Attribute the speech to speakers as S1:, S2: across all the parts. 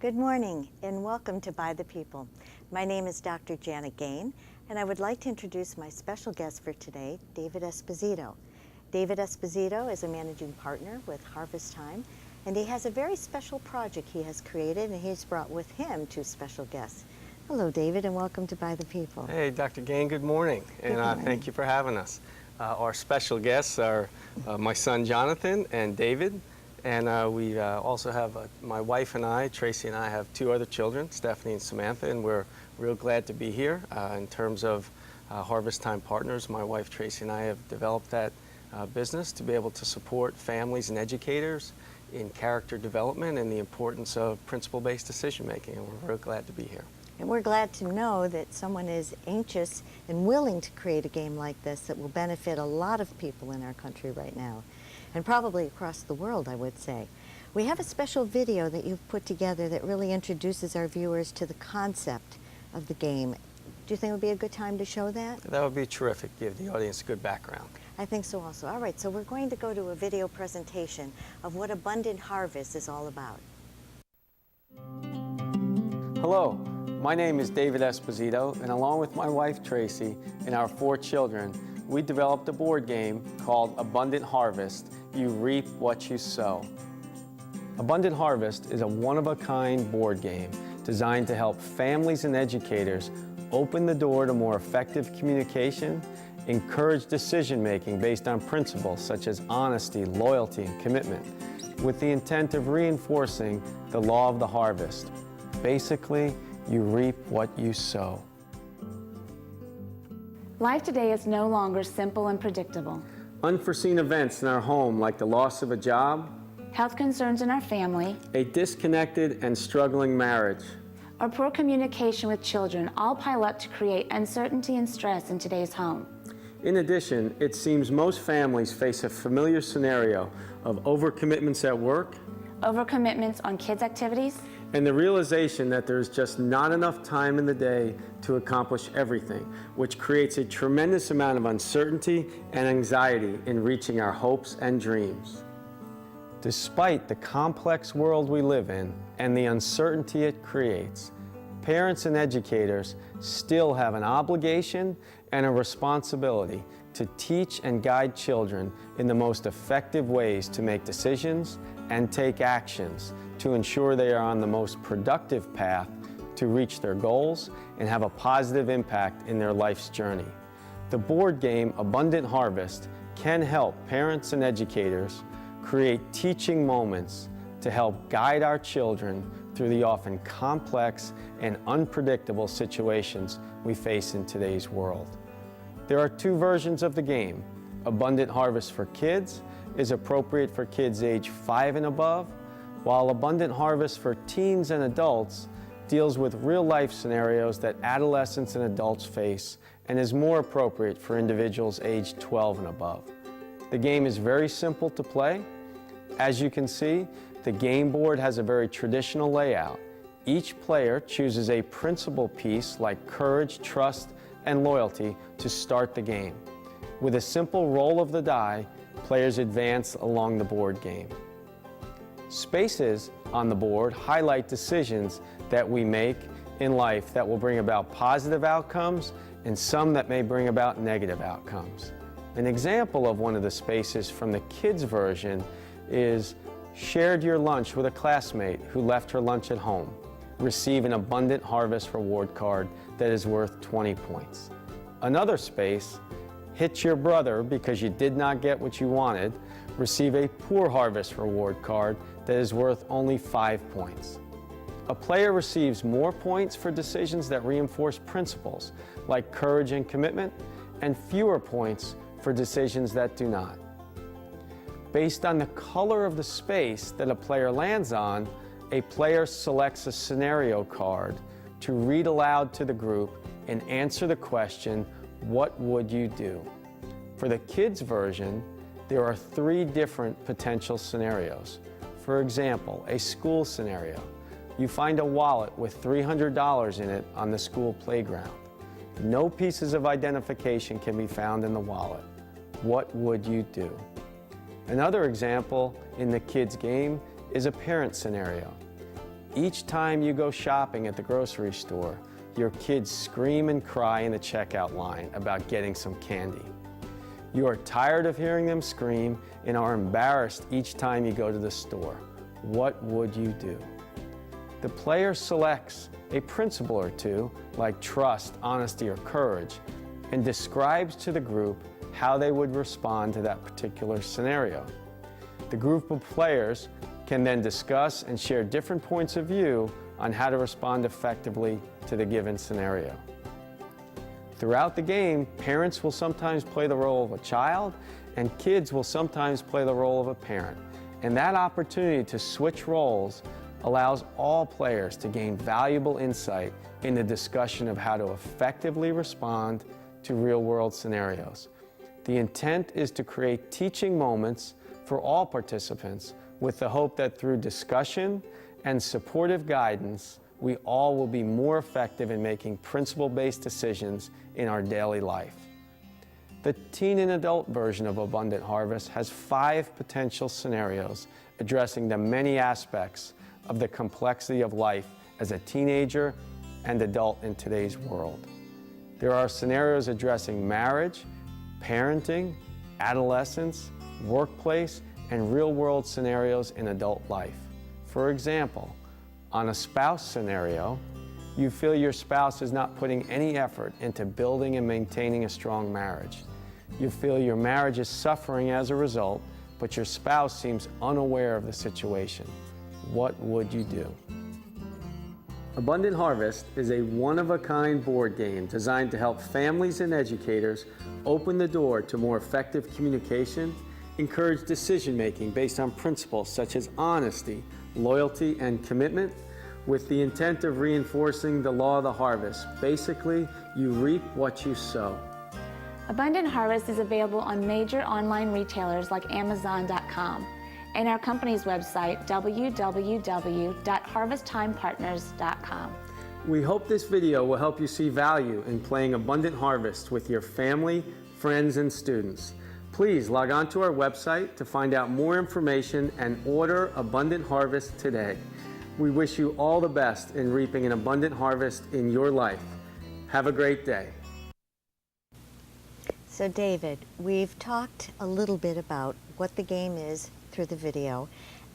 S1: Good morning and welcome to By the People. My name is Dr. Janet Gain, and I would like to introduce my special guest for today, David Esposito. David Esposito is a managing partner with Harvest Time, and he has a very special project he has created, and he's brought with him two special guests. Hello, David, and welcome to By the People.
S2: Hey, Dr. Gain, good morning, and thank you for having us. Our special guests are my son Jonathan and David, and we also have my wife and I, Tracy and I, have two other children, Stephanie and Samantha, and we're real glad to be here. In terms of Harvest Time Partners, my wife Tracy and I have developed that business to be able to support families and educators in character development and the importance of principle-based decision-making, and we're real glad to be here.
S1: And we're glad to know that someone is anxious and willing to create a game like this that will benefit a lot of people in our country right now, and probably across the world, I would say. We have a special video that you've put together that really introduces our viewers to the concept of the game. Do you think it would be a good time to show that?
S2: That would be terrific, give the audience a good background.
S1: I think so also. All right, so we're going to go to a video presentation of what Abundant Harvest is all about.
S2: Hello, my name is David Esposito, and along with my wife Tracy and our 4 children, we developed a board game called Abundant Harvest. You reap what you sow. Abundant Harvest is a one-of-a-kind board game designed to help families and educators open the door to more effective communication, encourage decision-making based on principles such as honesty, loyalty, and commitment, with the intent of reinforcing the law of the harvest. Basically, you reap what you sow.
S3: Life today is no longer simple and predictable.
S2: Unforeseen events in our home, like the loss of a job,
S3: Health concerns in our family,
S2: a disconnected and struggling marriage,
S3: or poor communication with children all pile up to create uncertainty and stress in today's home.
S2: In addition, it seems most families face a familiar scenario of overcommitments at work,
S3: Overcommitments on kids' activities,
S2: and the realization that there's just not enough time in the day to accomplish everything, which creates a tremendous amount of uncertainty and anxiety in reaching our hopes and dreams. Despite the complex world we live in and the uncertainty it creates, parents and educators still have an obligation and a responsibility to teach and guide children in the most effective ways to make decisions and take actions to ensure they are on the most productive path to reach their goals and have a positive impact in their life's journey. The board game Abundant Harvest can help parents and educators create teaching moments to help guide our children through the often complex and unpredictable situations we face in today's world. There are 2 versions of the game. Abundant Harvest for Kids is appropriate for kids age 5 and above, while Abundant Harvest for teens and adults deals with real-life scenarios that adolescents and adults face and is more appropriate for individuals aged 12 and above. The game is very simple to play. As you can see, the game board has a very traditional layout. Each player chooses a principle piece like courage, trust, and loyalty to start the game. With a simple roll of the die, players advance along the board game. Spaces on the board highlight decisions that we make in life that will bring about positive outcomes and some that may bring about negative outcomes. An example of one of the spaces from the kids' version is shared your lunch with a classmate who left her lunch at home. Receive an Abundant Harvest reward card that is worth 20 points. Another space, hit your brother because you did not get what you wanted. Receive a Poor Harvest reward card that is worth only 5 points. A player receives more points for decisions that reinforce principles like courage and commitment, and fewer points for decisions that do not. Based on the color of the space that a player lands on, a player selects a scenario card to read aloud to the group and answer the question, what would you do? For the kids' version, there are 3 different potential scenarios. For example, a school scenario. You find a wallet with $300 in it on the school playground. No pieces of identification can be found in the wallet. What would you do? Another example in the kids' game is a parent scenario. Each time you go shopping at the grocery store, your kids scream and cry in the checkout line about getting some candy. You are tired of hearing them scream and are embarrassed each time you go to the store. What would you do? The player selects a principle or two, like trust, honesty, or courage, and describes to the group how they would respond to that particular scenario. The group of players can then discuss and share different points of view on how to respond effectively to the given scenario. Throughout the game, parents will sometimes play the role of a child, and kids will sometimes play the role of a parent. And that opportunity to switch roles allows all players to gain valuable insight in the discussion of how to effectively respond to real-world scenarios. The intent is to create teaching moments for all participants with the hope that through discussion and supportive guidance, we all will be more effective in making principle-based decisions in our daily life. The teen and adult version of Abundant Harvest has 5 potential scenarios addressing the many aspects of the complexity of life as a teenager and adult in today's world. There are scenarios addressing marriage, parenting, adolescence, workplace, and real-world scenarios in adult life. For example, on a spouse scenario, you feel your spouse is not putting any effort into building and maintaining a strong marriage. You feel your marriage is suffering as a result, but your spouse seems unaware of the situation. What would you do? Abundant Harvest is a one-of-a-kind board game designed to help families and educators open the door to more effective communication, encourage decision-making based on principles such as honesty, loyalty, and commitment, with the intent of reinforcing the law of the harvest. Basically, you reap what you sow.
S3: Abundant Harvest is available on major online retailers like Amazon.com and our company's website, www.harvesttimepartners.com.
S2: We hope this video will help you see value in playing Abundant Harvest with your family, friends, and students. Please log on to our website to find out more information and order Abundant Harvest today. We wish you all the best in reaping an abundant harvest in your life. Have a great day.
S1: So David, we've talked a little bit about what the game is through the video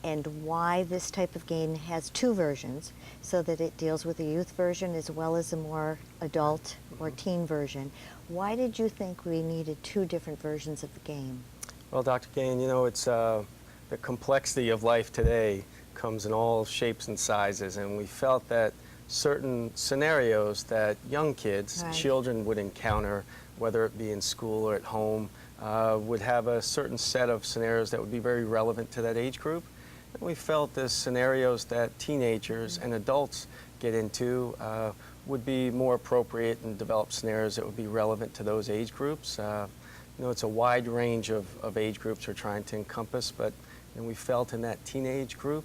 S1: and why this type of game has 2 versions, so that it deals with the youth version as well as a more adult or teen version. Why did you think we needed 2 different versions of the game?
S2: Well, Dr. Gain, you know, it's the complexity of life today comes in all shapes and sizes, and we felt that certain scenarios that young kids,
S1: Right.
S2: children would encounter, whether it be in school or at home, would have a certain set of scenarios that would be very relevant to that age group. And we felt the scenarios that teenagers and adults get into would be more appropriate and develop scenarios that would be relevant to those age groups. You know, it's a wide range of age groups we're trying to encompass, but we felt in that teenage group,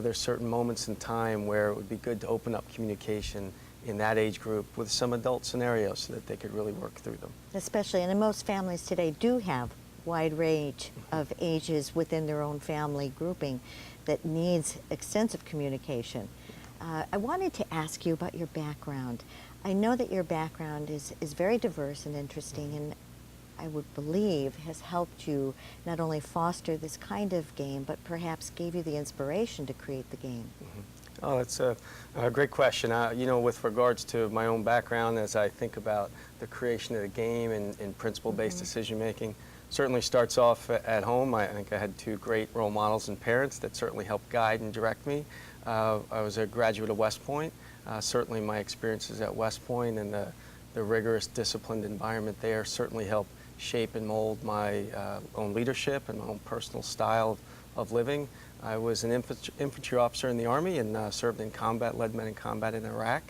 S2: there's certain moments in time where it would be good to open up communication in that age group with some adult scenarios so that they could really work through them.
S1: Especially, and most families today do have wide range of ages within their own family grouping that needs extensive communication. I wanted to ask you about your background. I know that your background is very diverse and interesting, and I would believe has helped you not only foster this kind of game, but perhaps gave you the inspiration to create the game.
S2: Oh, that's a great question. You know, with regards to my own background, as I think about the creation of the game and principle-based decision-making, certainly starts off at home. I think I had 2 great role models and parents that certainly helped guide and direct me. I was a graduate of West Point. Certainly my experiences at West Point and the rigorous, disciplined environment there certainly helped shape and mold my own leadership and my own personal style of living. I was an infantry officer in the Army and served in combat, led men in combat in Iraq.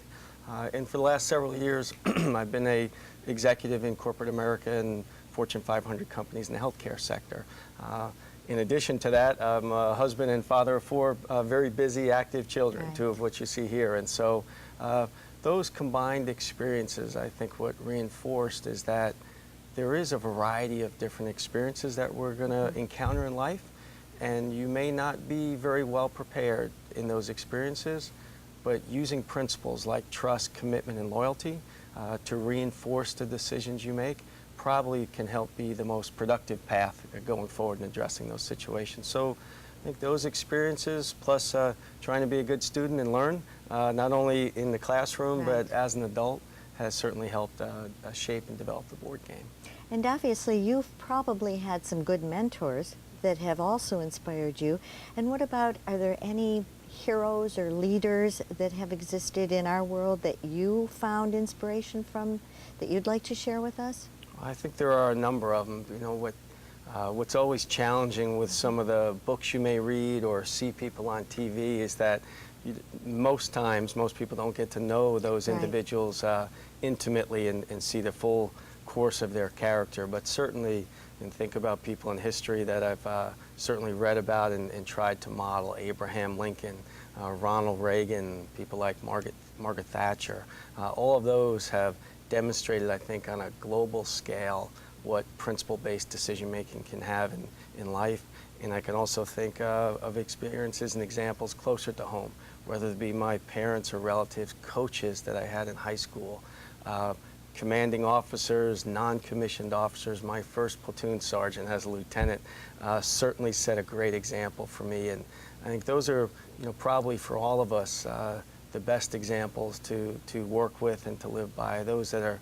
S2: And for the last several years, I've been an executive in corporate America and Fortune 500 companies in the healthcare sector. In addition to that, I'm a husband and father of 4 very busy, active children,
S1: Right.
S2: 2 of which you see here. And so those combined experiences, I think what reinforced is that there is a variety of different experiences that we're going to encounter in life, and you may not be very well prepared in those experiences, but using principles like trust, commitment, and loyalty to reinforce the decisions you make probably can help be the most productive path going forward in addressing those situations. So I think those experiences, plus trying to be a good student and learn, not only in the classroom, but as an adult, has certainly helped shape and develop the board game.
S1: And obviously you've probably had some good mentors that have also inspired you. And what about, are there any heroes or leaders that have existed in our world that you found inspiration from that you'd like to share with us?
S2: I think there are a number of them. You know, what's always challenging with some of the books you may read or see people on TV is that most times, most people don't get to know those individuals intimately and see the full course of their character. But certainly, and think about people in history that I've certainly read about and tried to model: Abraham Lincoln, Ronald Reagan, people like Margaret Thatcher. All of those have demonstrated, I think, on a global scale what principle-based decision-making can have in life. And I can also think of experiences and examples closer to home, whether it be my parents or relatives, coaches that I had in high school, commanding officers, non-commissioned officers. My first platoon sergeant as a lieutenant certainly set a great example for me. And I think those are, probably for all of us, the best examples to work with and to live by, those that are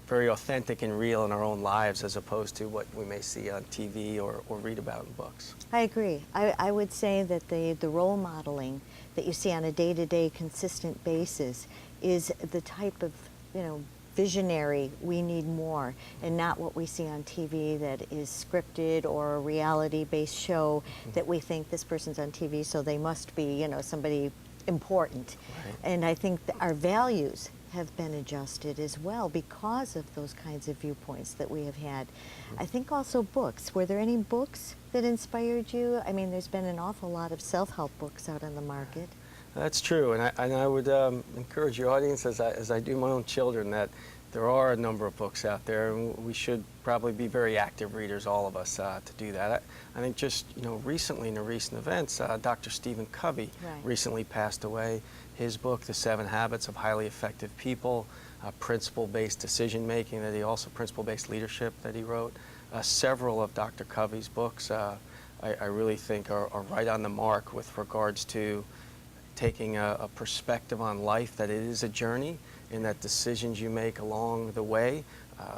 S2: very authentic and real in our own lives as opposed to what we may see on TV or read about in books.
S1: I agree. I would say that the role modeling that you see on a day-to-day consistent basis is the type of, visionary we need more, and not what we see on TV that is scripted or a reality-based show that we think this person's on TV, so they must be, somebody important.
S2: Right.
S1: And I think that our values have been adjusted as well because of those kinds of viewpoints that we have had. I think also books. Were there any books that inspired you? I mean, there's been an awful lot of self-help books out on the market.
S2: That's true, and I would encourage your audience, as I do my own children, that there are a number of books out there, and we should probably be very active readers, all of us, to do that. I think just recently in the recent events, Dr. Stephen Covey recently passed away. His book, The 7 Habits of Highly Effective People, principle-based decision-making, principle-based leadership that he wrote. Several of Dr. Covey's books I really think are right on the mark with regards to taking a perspective on life, that it is a journey, and that decisions you make along the way,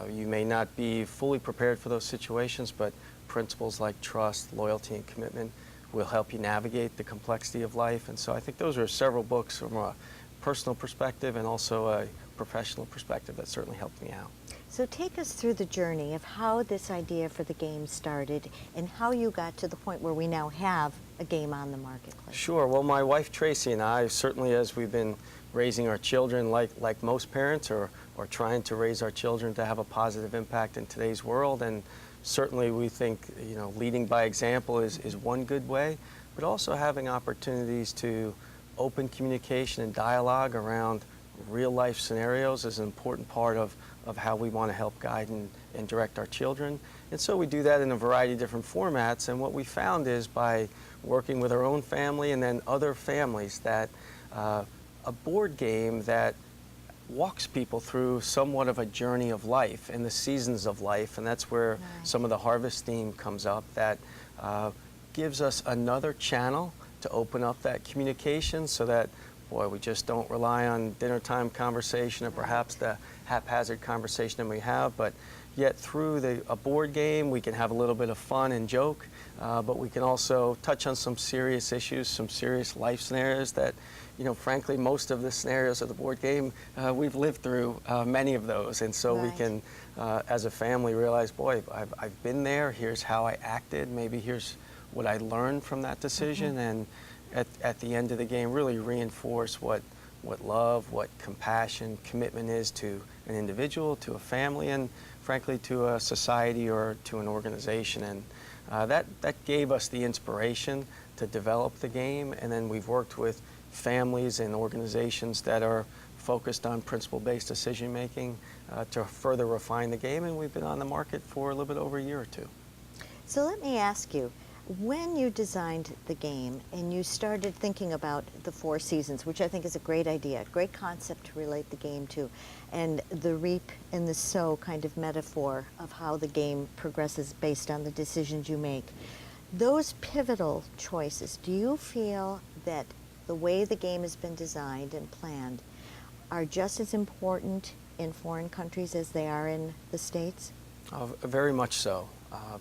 S2: you may not be fully prepared for those situations, but principles like trust, loyalty, and commitment will help you navigate the complexity of life. And so I think those are several books from a personal perspective and also a professional perspective that certainly helped me out.
S1: So take us through the journey of how this idea for the game started and how you got to the point where we now have a game on the marketplace.
S2: Sure. Well, my wife Tracy and I, certainly as we've been raising our children, like most parents, or trying to raise our children to have a positive impact in today's world, and certainly we think leading by example is one good way, but also having opportunities to open communication and dialogue around real life scenarios is an important part of how we want to help guide and direct our children. And so we do that in a variety of different formats, and what we found is by working with our own family and then other families that a board game that walks people through somewhat of a journey of life and the seasons of life, and that's where some of the harvest theme comes up, that gives us another channel to open up that communication so that, boy, we just don't rely on dinner time conversation or perhaps the haphazard conversation that we have, but yet through a board game we can have a little bit of fun and joke, but we can also touch on some serious issues, some serious life scenarios that, frankly, most of the scenarios of the board game, we've lived through many of those, and so we can, as a family, realize, boy, I've been there, here's how I acted, maybe here's what I learned from that decision, and at the end of the game really reinforce what love, what compassion, commitment is to an individual, to a family, and frankly to a society or to an organization. And that gave us the inspiration to develop the game, and then we've worked with families and organizations that are focused on principle-based decision making to further refine the game, and we've been on the market for a little bit over a year or two.
S1: So let me ask you, When you designed the game and you started thinking about the 4 seasons, which I think is a great idea, great concept to relate the game to, and the reap and the sow kind of metaphor of how the game progresses based on the decisions you make, those pivotal choices, do you feel that the way the game has been designed and planned are just as important in foreign countries as they are in the States?
S2: Very much so.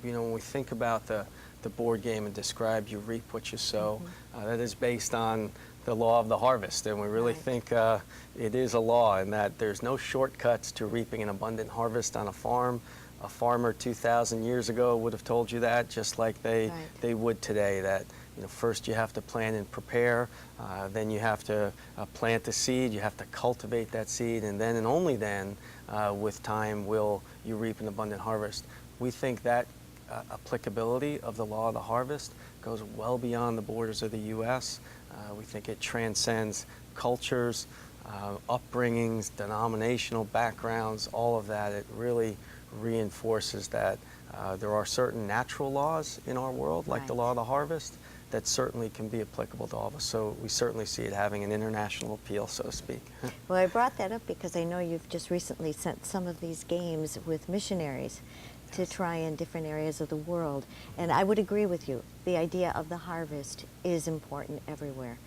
S2: When we think about the board game and describe you reap what you sow, that is based on the law of the harvest. And we really think it is a law, and that there's no shortcuts to reaping an abundant harvest on a farm. A farmer 2,000 years ago would have told you that, just like they would today, that first you have to plan and prepare, then you have to plant the seed, you have to cultivate that seed, and then and only then, with time, will you reap an abundant harvest. We think that applicability of the law of the harvest goes well beyond the borders of the U.S. We think it transcends cultures, upbringings, denominational backgrounds, all of that. It really reinforces that there are certain natural laws in our world, like the law of the harvest, that certainly can be applicable to all of us. So we certainly see it having an international appeal, so to speak.
S1: Well, I brought that up because I know you've just recently sent some of these games with missionaries to try in different areas of the world. And I would agree with you. The idea of the harvest is important everywhere.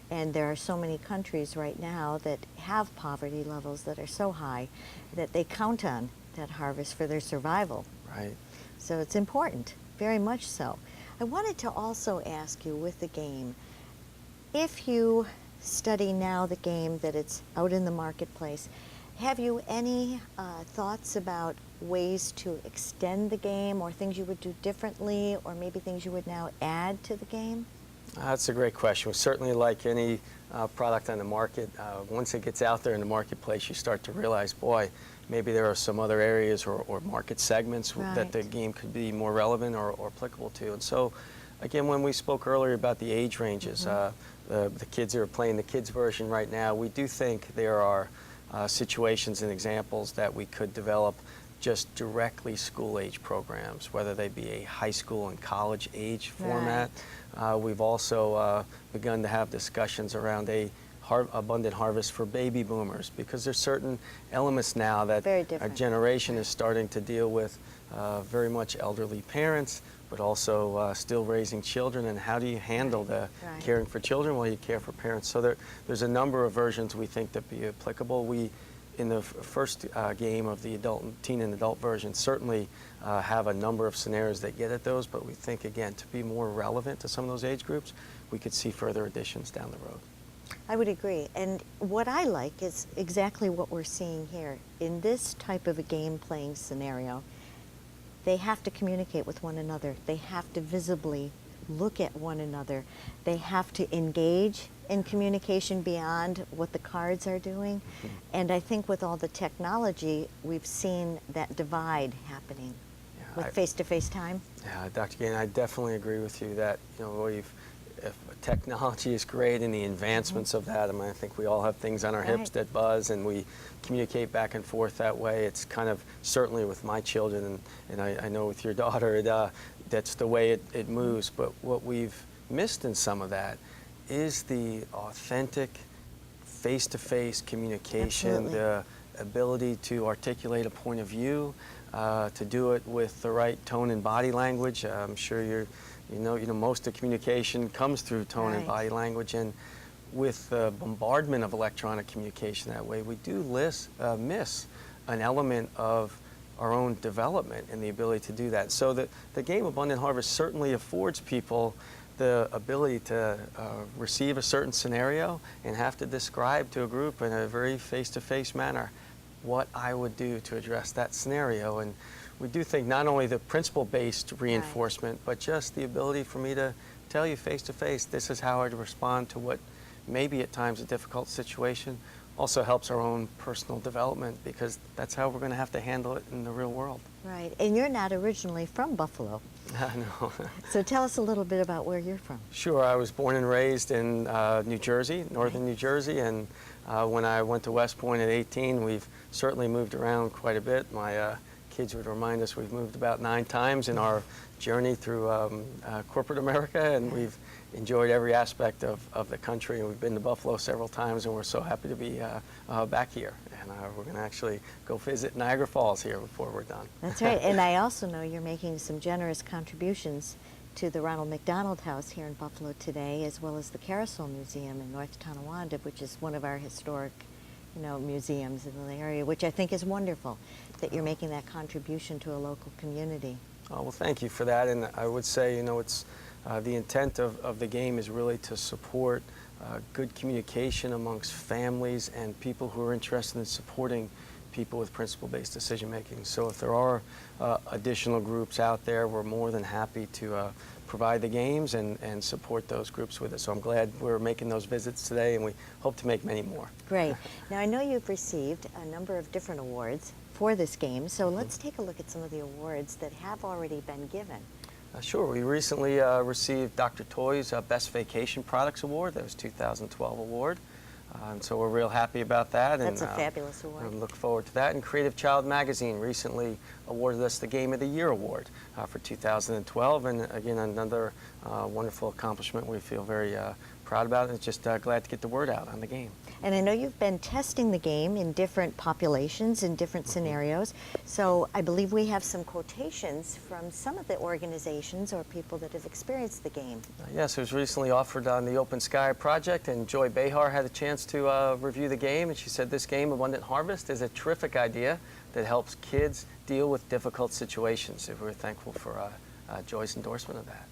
S1: And there are so many countries right now that have poverty levels that are so high that they count on that harvest for their survival.
S2: Right.
S1: So it's important, very much so. I wanted to also ask you with the game, if you study now the game that it's out in the marketplace, have you any thoughts about ways to extend the game, or things you would do differently, or maybe things you would now add to the game?
S2: That's a great question. Well, certainly, like any product on the market, once it gets out there in the marketplace, you start to realize, boy, maybe there are some other areas or market segments that the game could be more relevant or applicable to. And so, again, when we spoke earlier about the age ranges, the kids that are playing the kids version right now, we do think there are situations and examples that we could develop just directly school-age programs, whether they be a high school and college age format. We've also begun to have discussions around a abundant harvest for baby boomers, because there's certain elements now that our generation is starting to deal with, very much elderly parents, but also still raising children, and how do you handle the caring for children while you care for parents. So there's a number of versions we think that be applicable. We, in the first game of the teen and adult version, certainly have a number of scenarios that get at those, but we think, again, to be more relevant to some of those age groups, we could see further additions down the road.
S1: I would agree. And what I like is exactly what we're seeing here. In this type of a game playing scenario, they have to communicate with one another. They have to visibly look at one another. They have to engage in communication beyond what the cards are doing. And I think with all the technology, we've seen that divide happening with face-to-face time.
S2: Yeah, Dr. Gain, I definitely agree with you that, if technology is great and the advancements of that, I think we all have things on our hips that buzz, and we communicate back and forth that way. It's kind of, certainly with my children, and I know with your daughter, that's the way it moves. But what we've missed in some of that is the authentic face-to-face communication, the ability to articulate a point of view, to do it with the right tone and body language. I'm sure you know, most of communication comes through tone and body language, and with the bombardment of electronic communication that way, we do miss an element of our own development and the ability to do that. So the game Abundant Harvest certainly affords people the ability to receive a certain scenario and have to describe to a group in a very face-to-face manner what I would do to address that scenario. And we do think not only the principle-based reinforcement, but just the ability for me to tell you face-to-face, this is how I'd respond to what may be at times a difficult situation, also helps our own personal development, because that's how we're going to have to handle it in the real world.
S1: Right, and you're not originally from Buffalo.
S2: No.
S1: So tell us a little bit about where you're from.
S2: Sure, I was born and raised in New Jersey, northern New Jersey, and when I went to West Point at 18, we've certainly moved around quite a bit. My kids would remind us we've moved about 9 times in our journey through corporate America, and we've enjoyed every aspect of the country, and we've been to Buffalo several times, and we're so happy to be back here. And we're going to actually go visit Niagara Falls here before we're done.
S1: That's right. And I also know you're making some generous contributions to the Ronald McDonald House here in Buffalo today, as well as the Carousel Museum in North Tonawanda, which is one of our historic, museums in the area, which I think is wonderful that you're making that contribution to a local community.
S2: Oh, well, thank you for that. And I would say, it's the intent of the game is really to support good communication amongst families and people who are interested in supporting people with principle-based decision making. So if there are additional groups out there, we're more than happy to provide the games and support those groups with us. So I'm glad we're making those visits today, and we hope to make many more.
S1: Great. Now I know you've received a number of different awards for this game, so let's take a look at some of the awards that have already been given.
S2: Sure. We recently received Dr. Toy's Best Vacation Products Award. That was 2012 award. And so we're real happy about that.
S1: That's
S2: and,
S1: a fabulous award.
S2: And look forward to that. And Creative Child Magazine recently awarded us the Game of the Year Award for 2012. And again, another wonderful accomplishment we feel very proud about, and just glad to get the word out on the game.
S1: And I know you've been testing the game in different populations, in different scenarios. So I believe we have some quotations from some of the organizations or people that have experienced the game.
S2: Yes, it was recently offered on the Open Sky Project, and Joy Behar had a chance to review the game, and she said this game, Abundant Harvest, is a terrific idea that helps kids deal with difficult situations. And we're thankful for Joy's endorsement of that.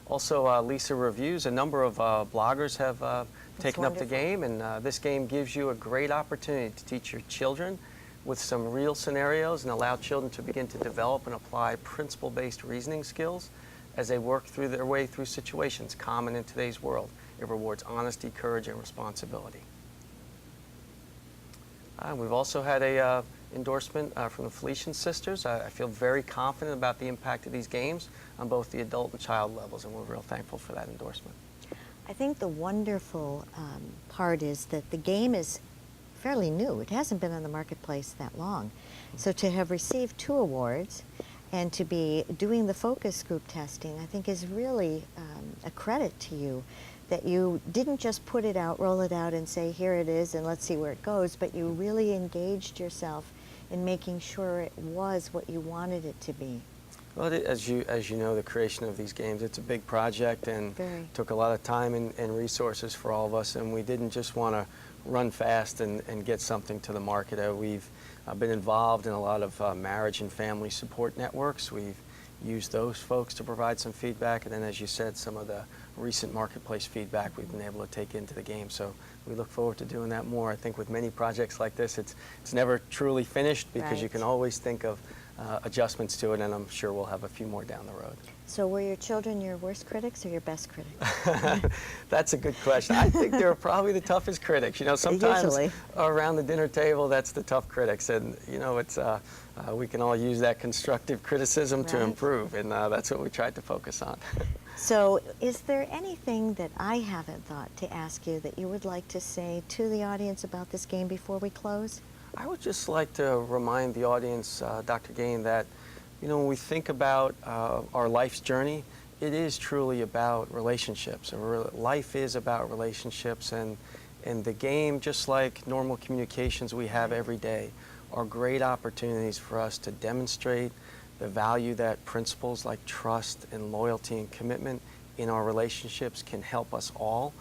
S2: Also, Lisa reviews, a number of bloggers have taken up the game, and this game gives you a great opportunity to teach your children with some real scenarios and allow children to begin to develop and apply principle-based reasoning skills as they work through their way through situations common in today's world. It rewards honesty, courage, and responsibility. We've also had a endorsement from the Felician sisters. I feel very confident about the impact of these games on both the adult and child levels, and we're real thankful for that endorsement.
S1: I think the wonderful part is that the game is fairly new. It hasn't been on the marketplace that long. So to have received 2 awards and to be doing the focus group testing, I think is really a credit to you, that you didn't just put it out, roll it out, and say, here it is, and let's see where it goes, but you really engaged yourself in making sure it was what you wanted it to be.
S2: Well, as you know, the creation of these games, it's a big project and took a lot of time and resources for all of us, and we didn't just want to run fast and get something to the market. We've been involved in a lot of marriage and family support networks. We've used those folks to provide some feedback, and then, as you said, some of the recent marketplace feedback we've been able to take into the game. So we look forward to doing that more. I think with many projects like this, it's never truly finished, because you can always think of adjustments to it, and I'm sure we'll have a few more down the road.
S1: So were your children your worst critics or your best critics?
S2: That's a good question. I think they're probably the toughest critics. Sometimes
S1: Usually.
S2: Around the dinner table, that's the tough critics, and it's we can all use that constructive criticism to improve, and that's what we tried to focus on.
S1: So is there anything that I haven't thought to ask you that you would like to say to the audience about this game before we close?
S2: I would just like to remind the audience, Dr. Gain, that when we think about our life's journey, it is truly about relationships. Life is about relationships, and the game, just like normal communications we have every day, are great opportunities for us to demonstrate the value that principles like trust and loyalty and commitment in our relationships can help us all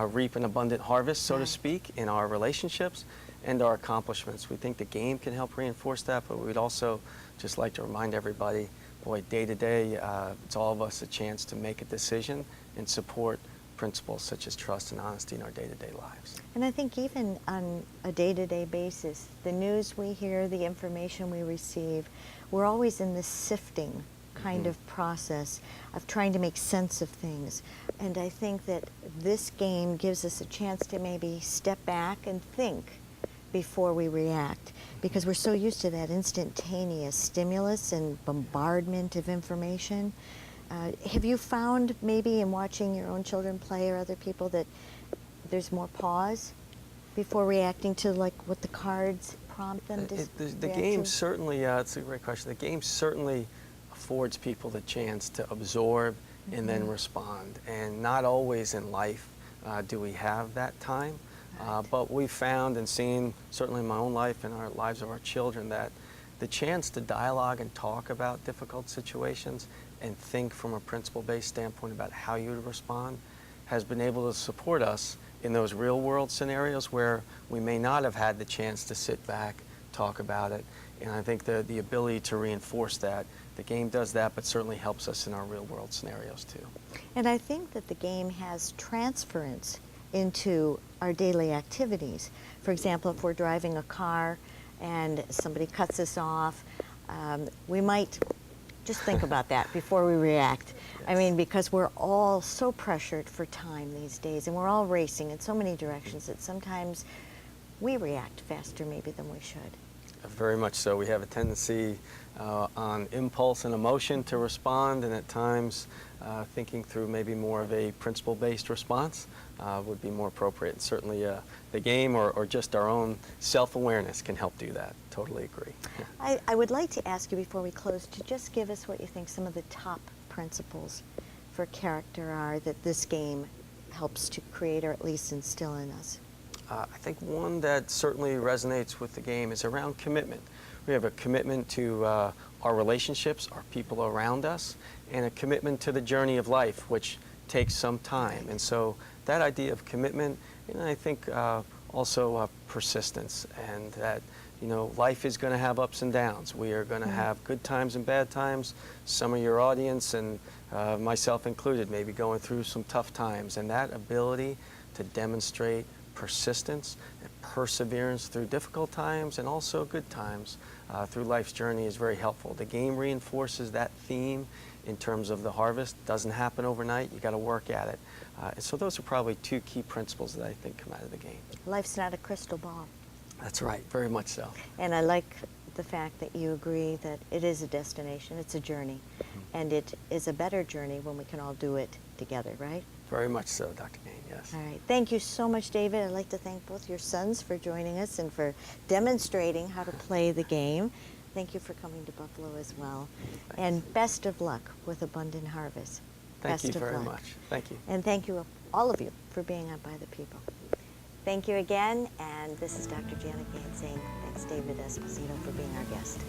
S2: reap an abundant harvest, so to speak, in our relationships and our accomplishments. We think the game can help reinforce that, but we'd also just like to remind everybody, boy, day to day, it's all of us a chance to make a decision and support principles such as trust and honesty in our day-to-day lives.
S1: And I think even on a day-to-day basis, the news we hear, the information we receive, we're always in this sifting kind of process of trying to make sense of things. And I think that this game gives us a chance to maybe step back and think before we react, because we're so used to that instantaneous stimulus and bombardment of information. Have you found maybe in watching your own children play or other people that there's more pause before reacting to like what the cards prompt them to
S2: The
S1: react
S2: game
S1: to?
S2: certainly, it's a great question. The game certainly affords people the chance to absorb and then respond. And not always in life do we have that time. But we've found and seen, certainly in my own life and our lives of our children, that the chance to dialogue and talk about difficult situations and think from a principle-based standpoint about how you would respond has been able to support us in those real-world scenarios where we may not have had the chance to sit back, talk about it. And I think the ability to reinforce that, the game does that, but certainly helps us in our real-world scenarios too.
S1: And I think that the game has transference into our daily activities. For example, if we're driving a car and somebody cuts us off, we might just think about that before we react. I mean, because we're all so pressured for time these days, and we're all racing in so many directions that sometimes we react faster maybe than we should.
S2: Very much so. We have a tendency on impulse and emotion to respond, and at times thinking through maybe more of a principle-based response would be more appropriate. And certainly the game or just our own self-awareness can help do that. Totally agree.
S1: I would like to ask you before we close to just give us what you think some of the top principles for character are that this game helps to create or at least instill in us.
S2: I think one that certainly resonates with the game is around commitment. We have a commitment to our relationships, our people around us, and a commitment to the journey of life, which takes some time. And so that idea of commitment, I think also persistence, and that life is going to have ups and downs. We are going to have good times and bad times. Some of your audience, and myself included, maybe going through some tough times. And that ability to demonstrate persistence and perseverance through difficult times and also good times through life's journey is very helpful. The game reinforces that theme in terms of the harvest. Doesn't happen overnight. You got to work at it. And so those are probably two key principles that I think come out of the game.
S1: Life's not a crystal ball.
S2: That's right, very much so.
S1: And I like the fact that you agree that it is a destination, it's a journey, and it is a better journey when we can all do it together, right?
S2: Very much so, Dr. Gain, yes.
S1: All right, thank you so much, David. I'd like to thank both your sons for joining us and for demonstrating how to play the game. Thank you for coming to Buffalo as well.
S2: Thanks.
S1: And best of luck with Abundant Harvest.
S2: Thank you
S1: Best of
S2: very
S1: luck.
S2: much. Thank you.
S1: And thank you, all of you, for being on By the People. Thank you again, and this is Dr. Janet Gain saying thanks, David Esposito, for being our guest.